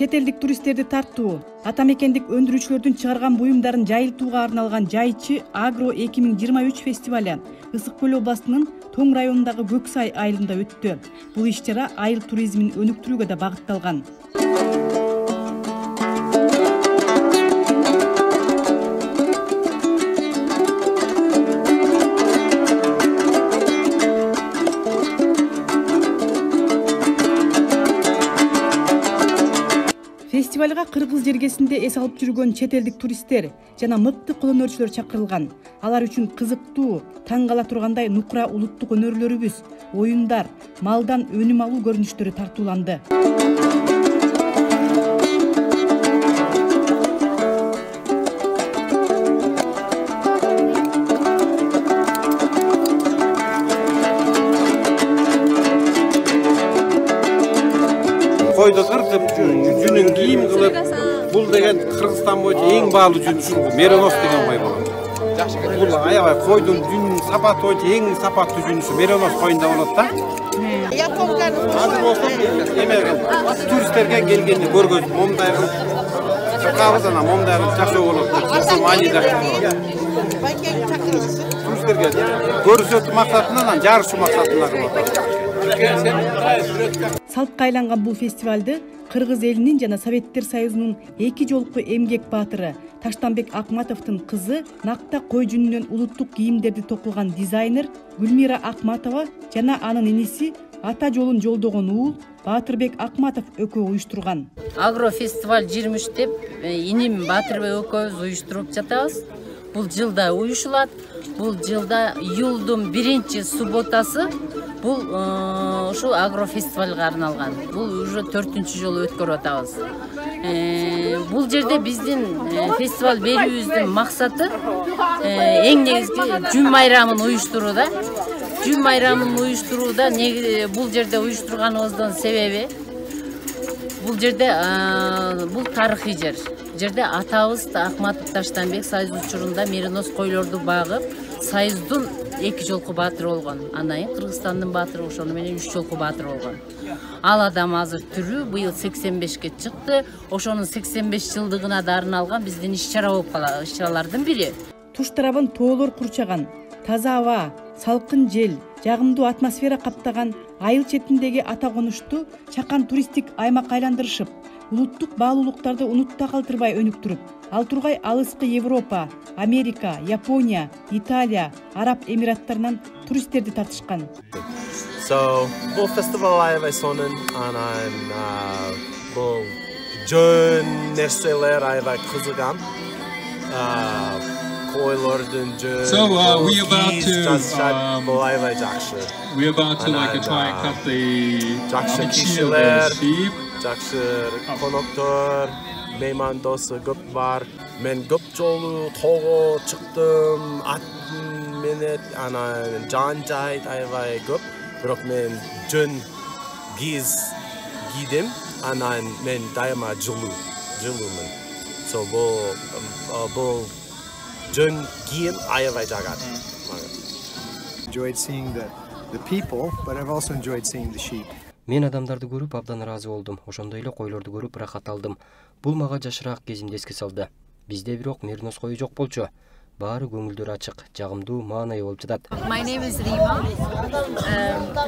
чет элдик туристтерди тартуу, ата мекендик өндүрүүчүлөрдүн чыгарган буюмдарын жайылтууга арналган Жайчы Агро 2023 фестиваль Ысык Көл областынын Тоң районундагы Көксай айылында өттү. Бул иш-чара айыл туризмин өнүктүрүүгө да багытталган. Фестивалга кыргыз жергесинде эс алып жүргөн чет элдик туристтер жана мыкты колөнөрчүлөр чакырылган. Алар үчүн кызыктуу, таң кала тургандай нукура улуттук өнөрлөрүбүз, оюндар, малдан өнүм алуу көрүнүштөрү тартууланды. Койду кыртып, жүнүн кийим кылып, бул деген Кыргызстан боюнча эң баалуу жүн ушул меринос деген кой болот. Бул аябай койдун жүнүн сапаты боюнча эң сапаттуу жүн ушу меринос коюнда болот да. Азыр болсо эме туристтерге келгенди көргөзүп, момундай кылып чакабыз, анан момундай кылып жашоо болот. Туристтерге көрсөтүү максатынан, жарышуу максатында кылып. Салтка айланган бул фестивалды Кыргыз элинин жана Советтер Союзунун эки жолку эмгек баатыры Таштанбек Акматовдун кызы накта кой жүнүнөн улуттук кийимдерди токуган дизайнер Гүлмира Акматова жана анын иниси ата жолун жолдогон уул Баатырбек Акматов экөө уюштурган. Агро фестиваль 23 деп иним Баатырбек экөөбүз уюштуруп жатабыз. Бул жылда уюшулат. Бул жылда июлдун 1 субботасы бул ушул агро фестивальга арналган. Бул уже 4-чү жолу өткөрүп атабыз. Бул жерде биздин фестиваль берүүбүздүн максаты эң негизги жүн майрамын уюштурууда. Жүн майрамын уюштурууда бул жерде уюштурганыбыздын себеби бул жерде бул тарыхый жер. Жерде атабыз Акматов Таштанбек Союз учурунда меринос койлорду багып, Союздун 2 жолку баатыры болгон. Анан Кыргызстандын баатыры ошону менен 3 жолку баатыры болгон. Ал адам азыр тирүү, быйыл 85ке чыкты. Ошонун 85 жылдыгына да арналган биздин иш-чара болуп калат, иш-чаралардын бири. Туш тарабын тоолор курчаган, таза аба, салкын жел, жагымдуу атмосфера каптаган айыл четиндеги ата конушту чакан туристтик аймак айландырышып, улуттук баалуулуктарды унутта калтырбай өнүктүрүп, ал тургай алыскы Европа, Америка, Япония, Италия, Араб Эмираттарынан туристтерди тартышкан. So, бул фестиваль аябай сонун, анан бул жөн нерселер аябай кызыган. Койлордун жөн. So we about to like try and cut the sheep. Жакшы коноктор, меймандосы көп бар. Мен көп жолу тоого чыктым, ат менен анан жан жай аябай көп. Бирок мен жөн кийдим, анан мен дайыма жылуумун. So бул жөн кийим аябай жагат. Enjoyed seeing the people, but I've also enjoyed seeing the sheep. Мен адамдарды көрүп абдан ыраазы болдум. Ошондой эле койлорду көрүп рахат алдым. Бул мага жашыраак кезимди эске салды. Бизде бирок меринос кою жок болчу. Баары көңүлдөр ачык, жагымдуу, маанайы болуп жатат. My name is Rima. This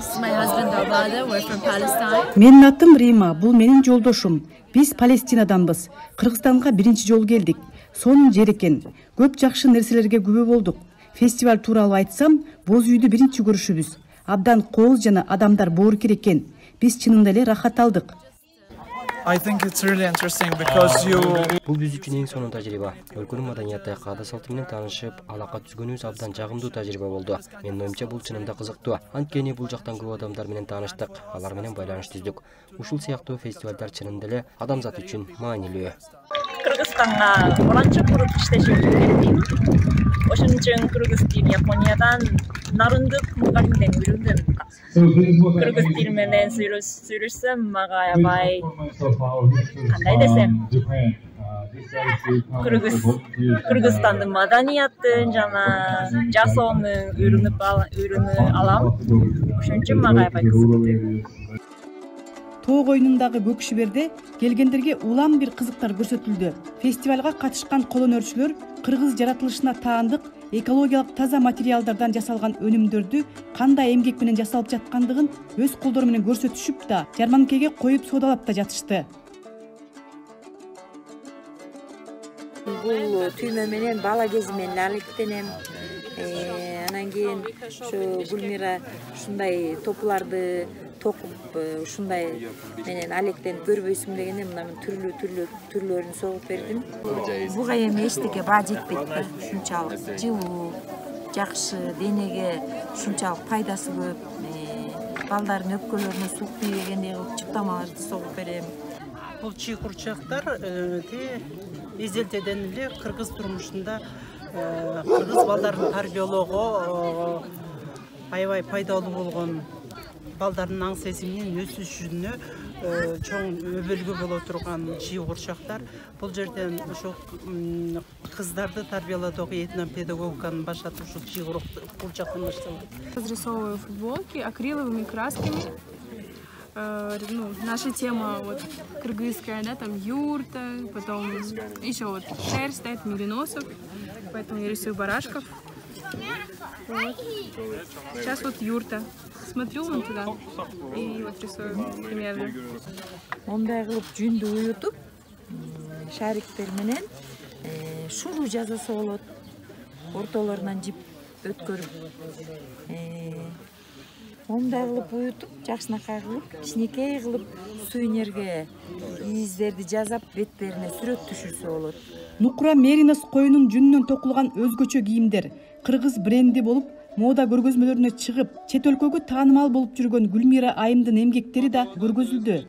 is my husband Abada. We're from Palestine. Менин атым Рима, бул менин жолдошум. Биз Палестинаданбыз. Кыргызстанга биринчи жолу келдик. Сонун жер экен. Көп жакшы нерселерге күбө болдук. Фестиваль тууралуу айтсам, боз үйдү биринчи көрүшүбүз. Абдан кооз жана адамдар боорукер экен. Биз чынында эле рахат алдык. I think it's really interesting because you. Бул биз үчүн эң сонун тажрыйба. Өлкөнүн маданияты, каада салты менен таанышып, алака түзгөнүбүз абдан жагымдуу тажрыйба болду. Менин оюмча бул чынында кызыктуу. Анткени бул жактан көп адамдар менен тааныштык, алар менен байланыш түздүк. Ушул сыяктуу фестивалдар чынында эле адамзат үчүн маанилүү. Кыргызстанга уланча куруп иштешим келдим. Ошон үчүн кыргыз тилин Япониядан нарындык мугалимден үйрөндүм. Кыргыз тили менен сүйлөшсөм мага аябай кандай десем Кыргызстандын маданиятын жана жашоонун үйрөнүп алам. Ошон үчүн мага аябай кызыктуу. тоо коюнундагы көк шиберде келгендерге улам бир кызыктар көрсөтүлдү. Фестивалга катышкан колонөрчүлөр кыргыз жаратылышына таандык экологиялык таза материалдардан жасалган өнүмдөрдү кандай эмгек менен жасалып жаткандыгын өз колдору менен көрсөтүшүп да жарманкеге коюп соодалап да жатышты. Бул түймө менен бала кезимен алектенем. Анан кийин ушу Гүлмира ушундай топуларды токуп ушундай менен алектенип көрбөйсүң дегенде мына түрлөрүн согуп бердим. Буга эми эчтеке баа жетпейт да, ушунчалык жылуу, жакшы, денеге ушунчалык пайдасы көп. Балдардын өпкөлөрүнө суу тийгендей кылып чыптамаларды согуп берем. Бул чий курчактар эзелтеден эле кыргыз турмушунда кыргыз балдарын тарбиялоого аябай пайдалуу болгон, балдардын аң сезиминин өсүшүнө чоң өбөлгө боло турган чий курчактар. Бул жерден ошо кыздарды тарбиялоодогу этнопедагогиканы баштап ушул чий курчактан башталат. Разрисовываю футболки акриловыми красками. Наша тема вот кыргызская, да, там юрта, потом еще вот шерсть, да, это мериносов, поэтому я рисую барашков. Вот. Сейчас вот юрта. Смотрю вон туда и вот рисую примерно. Мондай кылып жүндү уютуп, шариктер менен шулуу жасаса болот. Ортолорунан жип өткөрүп. Мондай кылып уютуп, жакшынакай кылып, кичинекей кылып сувенирге издерди жазап, беттерине сүрөт түшүрсө болот. Нукура меринос коюнун жүнүнөн токулган өзгөчө кийимдер кыргыз бренди болуп, мода көргөзмөлөрүнө чыгып, чет өлкөгө таанымал болуп жүргөн Гүлмира Айымдын эмгектери да көргөзүлдү.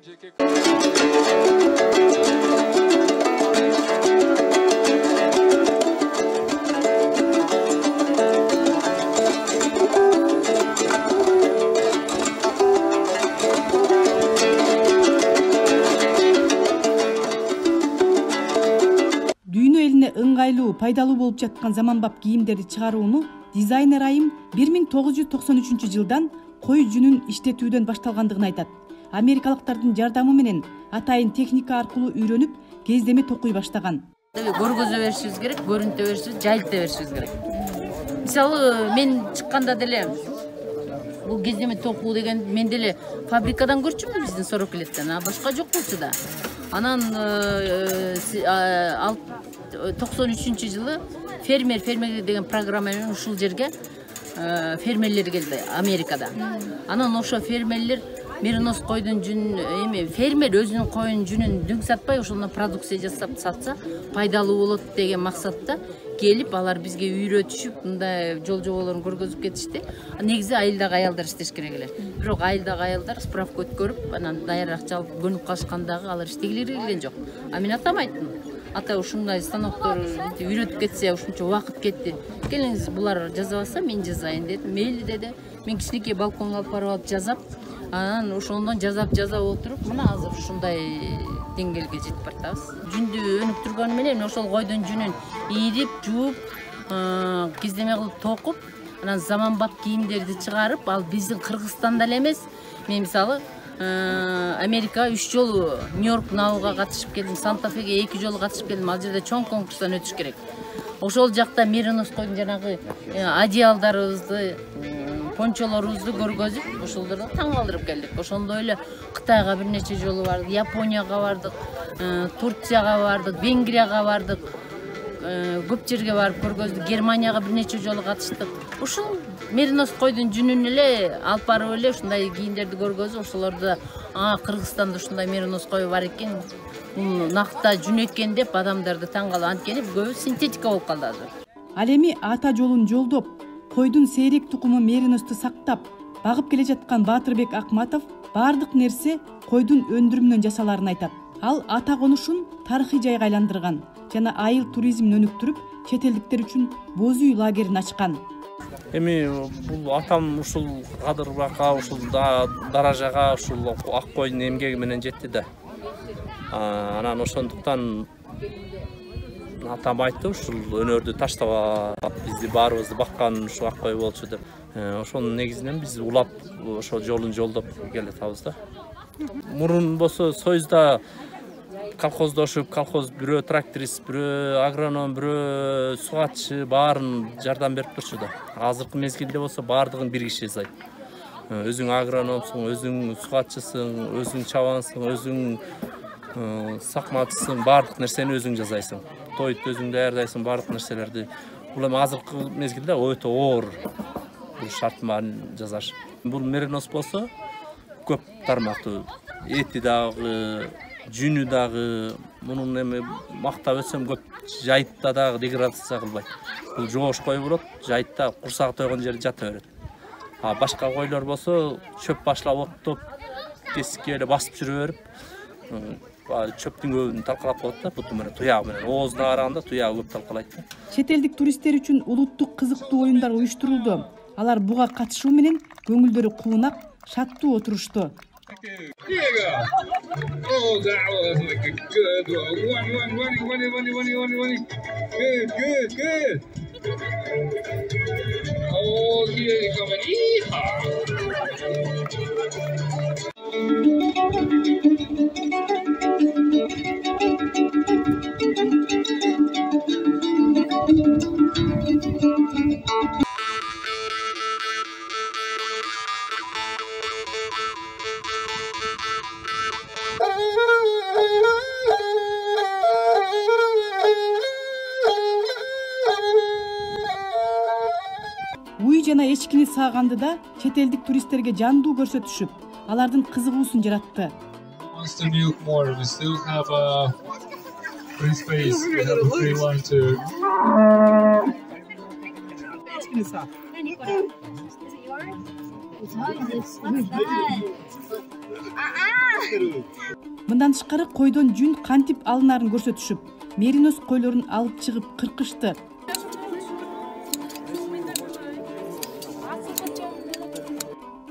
Ыңгайлуу, пайдалуу болуп жаткан заманбап кийимдерди чыгарууну дизайнер Айым 1993 жылдан кой жүнүн иштетүүдөн башталгандыгын айтат. Америкалыктардын жардамы менен атайын техника аркылуу үйрөнүп, кездеме токуй баштаган. Көргөзө беришибиз керек, көрүнтө беришибиз, жайылта беришибиз керек. Мисалы, мен чыкканда деле бул кездеме токуу деген мен деле фабрикадан көрчүмүн биздин Сорокилеттен, башка жок болчу да. Анан 93 жылы фермер деген программа менен ушул жерге фермерлер келди Америкада. Анан ошо фермерлер меринос койдун жүнүн фермер өзүнүн коюнун жүнүн дүң сатпай ошондон продукция жасап сатса пайдалуу болот деген максатта келип алар бизге үйрөтүшүп, мындай жол-жоболорун көргөзүп кетишти. Негизи айылдагы аялдар иштеш керек эле. Бирок айылдагы аялдар справка өткөрүп, анан даяр акча алып көнүп калышкандагы алар иштегилери келген жок. Мен атамайтмын. Ата ушундай станоктор үйрөтүп кетсе, ушунча убакыт кетти. Келиңиз, булар жазабаса мен жазайын дедим. Мейли деди. Мен кичинекей балконго алып барып жазап, анан ошондон жазап отуруп, мына азыр ушундай деңгээлге жетип бартабыз. Жүндү өнүп турган менен ошол койдун жүнүн ийрип, жууп, кездеме кылып токуп, анан заманбап кийимдерди чыгарып, ал биздин Кыргызстанда эле эмес. Мен мисалы Америка 3 жолу Нью-Йорктун ауга катышып келдим, Санта-Феге 2 жолу катышып келдим. Ал жерде чоң конкурстан өтүш керек. Ошол жакта меринос койдун жанагы одеялдарыбызды, пончолорубузду көргөзүп, ошолдордо таң калтырып келдик. Ошондой эле Кытайга бир нече жолу бардык, Японияга бардык, Турцияга бардык, Венгрияга бардык, көп жерге барып көргөздүк, Германияга бир нече жолу катыштык. Ушул меринос койдун жүнүн эле алып барып эле ушундай кийимдерди көргөзүп, ошолорду Кыргызстанда ушундай меринос кою бар экен, бул накта жүн экен деп адамдарды таң калып, анткени көбү синтетика болуп калды азыр. Ал эми ата жолун жолдоп, койдун сейрек тукуму мериносду сактап, багып келе жаткан Баатырбек Акматов баардык нерсе койдун өндүрүмүнөн жасаларын айтат. Ал ата конушун тарыхый жайга айландырган жана айыл туризмин өнүктүрүп, чет элдиктер үчүн боз үй лагерин ачкан. Эми бул атам ушул кадырбакка, ушул даражага, ушул ак койдун эмгеги менен жетти да. Анан ошондуктан атам айтты, ушул өнөрдү таштаба, бизди баарыбызды баккан ушул ак кой болчу деп. Ошонун негизинен биз улап ошол жолун жолдоп келатабыз да. Мурун болсо союзда колхоздошуп, колхоз бирөө тракторист, бирөө агроном, бирөө сугатчы баарын жардам берип турчу да. Азыркы мезгилде болсо баардыгын бир киши жасайт. Өзүң агрономсуң, өзүң сугатчысың, өзүң чабансың, өзүң сакмачысың, баардык нерсени өзүң жасайсың. Тойду өзүң даярдайсың, баардык нерселерди. Бул эми азыркы мезгилде өтө оор бул шарттын баарын жасаш. Бул меринос болсо көп тармактуу. Эти дагы, жүнү дагы, мунун эми мактап өтсөм көп жайытта дагы деградация кылбайт. Бул жоош кой болот, жайытта курсагы тойгон жери жата берет. А башка койлор болсо чөп башлап оттоп, кескиге эле басып жүрө берип, чөптүн көбүн талкалап коет да, буту менен, туягы менен. Оозуна караганда туягы көп талкалайт да. Чет элдик туристтер үчүн улуттук кызыктуу оюндар уюштурулду. Алар буга катышуу менен көңүлдөрү куунак, шаттуу отурушту. Уй жана эчкини сааганды да чет элдик туристтерге жандуу көрсөтүшүп, алардын кызыгуусун жаратты. Wants to milk more. We still have a free space. We have a free one too. Мындан тышкары койдон жүн кантип алынарын көрсөтүшүп, меринос койлорун алып чыгып кыркышты.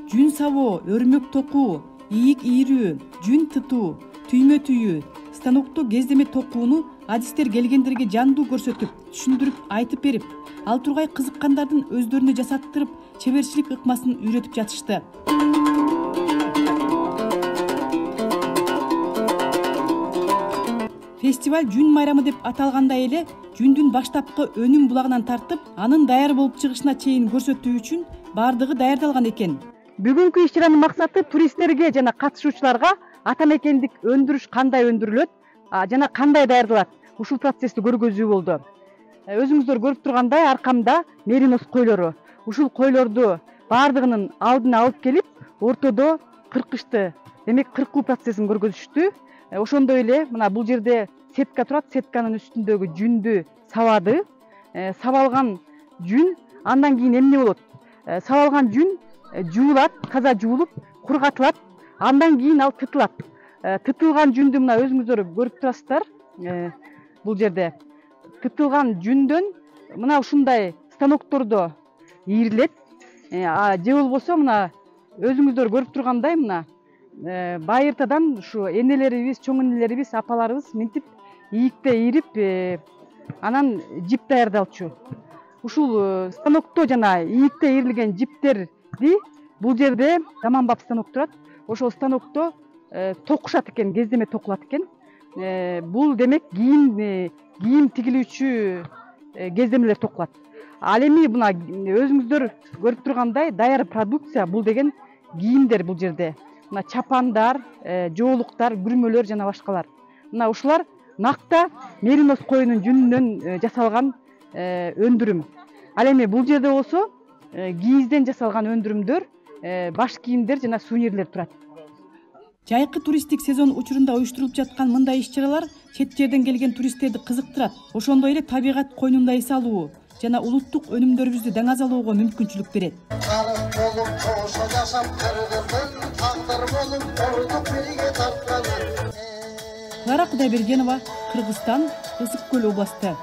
Жүн сабоо, өрмөк токуу, ийик ийрүү, жүн тытуу, түймө түйүү, станокто кездеме токууну адистер келгендерге жандуу көрсөтүп, түшүндүрүп айтып берип, ал тургай кызыккандардын өздөрүнө жасаттырып, чеберчилик ыкмасын үйрөтүп жатышты. Фестиваль жүн майрамы деп аталгандай эле, жүндүн баштапкы өнүм булагынан тартып, анын даяр болуп чыгышына чейин көрсөтүү үчүн баардыгы даярдалган экен. Бүгүнкү иш-чаранын максаты туристтерге жана катышуучуларга ата мекендик өндүрүш кандай өндүрүлөт жана кандай даярдалат, ушул процессти көргөзүү болду. Өзүңүздөр көрүп тургандай, аркамда меринос койлору. Ушул койлорду баардыгынын алдына алып келип, ортодо кыркышты. Демек, кыркуу процессин көргөзүштү. Ошондой эле мына бул жерде сетка турат, сетканын үстүндөгү жүндү сабады. Сабалган жүн андан кийин эмне болот? Сабалган жүн жуулат, таза жуулуп, кургатылат, андан кийин ал тытылат. Тытылган жүндү мына өзүңүздөр көрүп турасыздар. Бул жерде тытылган жүндөн мына ушундай станоктордо ийрилет. Же болбосо мына өзүңүздөр көрүп тургандай мына байыртадан ушу энелерибиз, чоң энелерибиз, апаларыбыз мынтип ийикте ийрип, анан жип даярдалчу. Ушул станокто жана ийикте ийрилген жиптерди бул жерде заманбап станок турат. Ошол станокто токушат экен, кездеме токулат экен. Бул демек кийим тигилүүчү кездемелер токулат. Ал эми мына өзүңүздөр көрүп тургандай даяр продукция бул деген кийимдер бул жерде. Мына чапандар, жоолуктар, күрмөлөр жана башкалар. Мына ушулар накта меринос коюнун жүнүнөн жасалган өндүрүм. Ал эми бул жерде болсо кийизден жасалган өндүрүмдөр, баш кийимдер жана сувенирлер турат. Жайкы туристтик сезон учурунда уюштурулуп жаткан мындай иш-чаралар чет жерден келген туристтерди кызыктырат. Ошондой эле табигат койнунда эс алуу жана улуттук өнүмдөрүбүздү даңазалоого мүмкүнчүлүк берет. Клара Кудайбергенова, Кыргызстан, Ысык Көл областы.